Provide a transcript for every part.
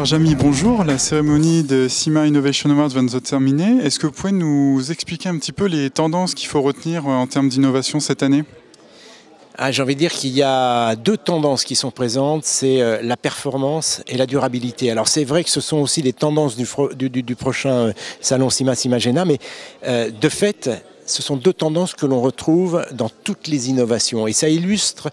Alors Jamy, bonjour. La cérémonie de CIMA Innovation Awards vient de se terminer. Est-ce que vous pouvez nous expliquer un petit peu les tendances qu'il faut retenir en termes d'innovation cette année ? J'ai envie de dire qu'il y a deux tendances qui sont présentes, c'est la performance et la durabilité. Alors c'est vrai que ce sont aussi les tendances du prochain salon CIMA-Simagena, mais de fait, ce sont deux tendances que l'on retrouve dans toutes les innovations. Et ça illustre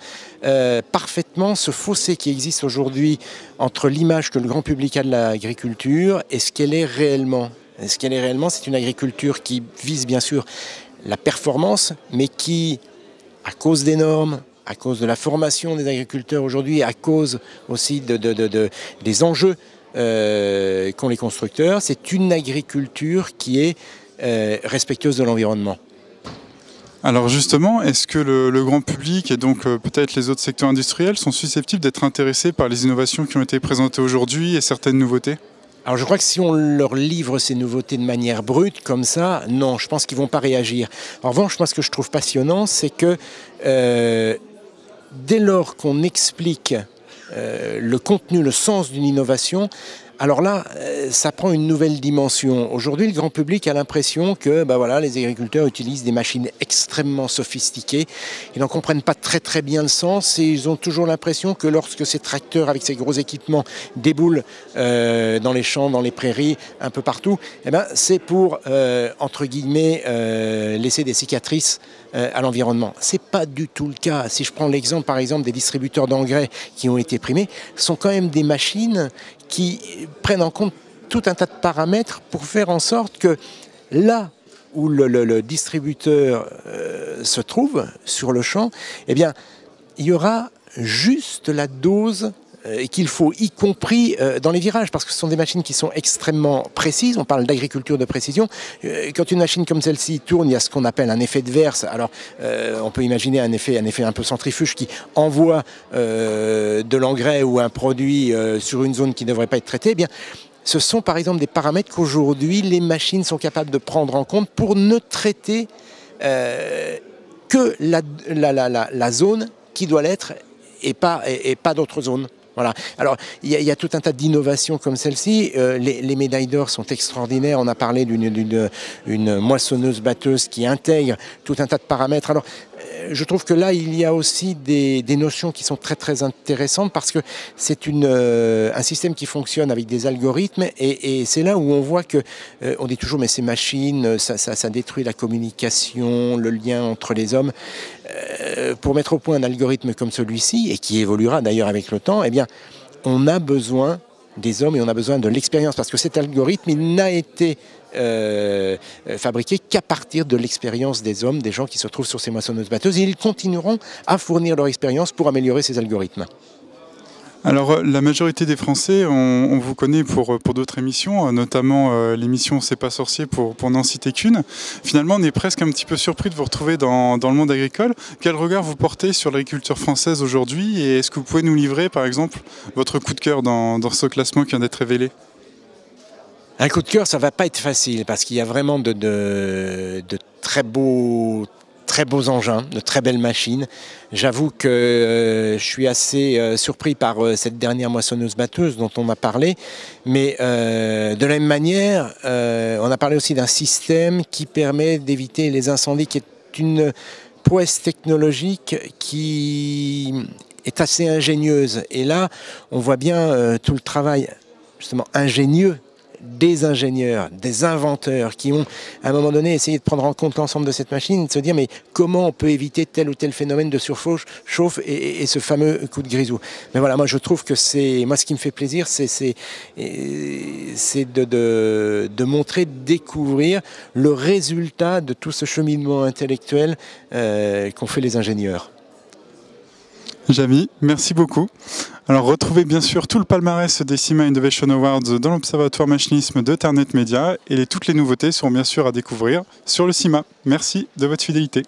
parfaitement ce fossé qui existe aujourd'hui entre l'image que le grand public a de l'agriculture et ce qu'elle est réellement. Ce qu'elle est réellement, c'est une agriculture qui vise bien sûr la performance, mais qui, à cause des normes, à cause de la formation des agriculteurs aujourd'hui, à cause aussi des enjeux qu'ont les constructeurs, c'est une agriculture qui est respectueuse de l'environnement. Alors justement, est-ce que le grand public et donc peut-être les autres secteurs industriels sont susceptibles d'être intéressés par les innovations qui ont été présentées aujourd'hui et certaines nouveautés ? Alors je crois que si on leur livre ces nouveautés de manière brute, comme ça, non, je pense qu'ils ne vont pas réagir. En revanche, moi ce que je trouve passionnant, c'est que dès lors qu'on explique le contenu, le sens d'une innovation, alors là, ça prend une nouvelle dimension. Aujourd'hui, le grand public a l'impression que les agriculteurs utilisent des machines extrêmement sophistiquées. Ils n'en comprennent pas très bien le sens et ils ont toujours l'impression que lorsque ces tracteurs avec ces gros équipements déboulent dans les champs, dans les prairies, un peu partout, c'est pour, entre guillemets, laisser des cicatrices à l'environnement. Ce n'est pas du tout le cas. Si je prends l'exemple, par exemple, des distributeurs d'engrais qui ont été primés, ce sont quand même des machines qui prennent en compte tout un tas de paramètres pour faire en sorte que là où le distributeur se trouve sur le champ, il y aura juste la dose qu'il faut, y compris dans les virages, parce que ce sont des machines qui sont extrêmement précises. On parle d'agriculture de précision. Quand une machine comme celle-ci tourne, il y a ce qu'on appelle un effet de verse. Alors, on peut imaginer un effet un peu centrifuge qui envoie de l'engrais ou un produit sur une zone qui ne devrait pas être traitée. Ce sont par exemple des paramètres qu'aujourd'hui les machines sont capables de prendre en compte pour ne traiter que la zone qui doit l'être et pas d'autres zones. Voilà. Alors, il y a tout un tas d'innovations comme celle-ci. Les médailles d'or sont extraordinaires. On a parlé d'une moissonneuse-batteuse qui intègre tout un tas de paramètres. Alors, je trouve que là, il y a aussi des notions qui sont très intéressantes parce que c'est un système qui fonctionne avec des algorithmes et c'est là où on voit que on dit toujours mais ces machines, ça détruit la communication, le lien entre les hommes. Pour mettre au point un algorithme comme celui-ci et qui évoluera d'ailleurs avec le temps, on a besoin des hommes et on a besoin de l'expérience parce que cet algorithme, il n'a été fabriqué qu'à partir de l'expérience des hommes, des gens qui se trouvent sur ces moissonneuses-batteuses. Et ils continueront à fournir leur expérience pour améliorer ces algorithmes. Alors la majorité des Français, on vous connaît pour d'autres émissions, notamment l'émission C'est pas sorcier pour n'en citer qu'une. Finalement, on est presque un petit peu surpris de vous retrouver dans le monde agricole. Quel regard vous portez sur l'agriculture française aujourd'hui et est-ce que vous pouvez nous livrer, par exemple, votre coup de cœur dans ce classement qui vient d'être révélé ? Un coup de cœur, ça ne va pas être facile parce qu'il y a vraiment de très beaux engins, de très belles machines. J'avoue que je suis assez surpris par cette dernière moissonneuse-batteuse dont on a parlé. Mais de la même manière, on a parlé aussi d'un système qui permet d'éviter les incendies, qui est une prouesse technologique qui est assez ingénieuse. Et là, on voit bien tout le travail justement ingénieux des ingénieurs, des inventeurs qui ont à un moment donné essayé de prendre en compte l'ensemble de cette machine, de se dire mais comment on peut éviter tel ou tel phénomène de surchauffe et ce fameux coup de grisou. Mais voilà, moi je trouve que moi ce qui me fait plaisir c'est de montrer, de découvrir le résultat de tout ce cheminement intellectuel qu'ont fait les ingénieurs. Jamy, merci beaucoup. Alors retrouvez bien sûr tout le palmarès des CIMA Innovation Awards dans l'Observatoire Machinisme de Ternet Média et toutes les nouveautés seront bien sûr à découvrir sur le CIMA. Merci de votre fidélité.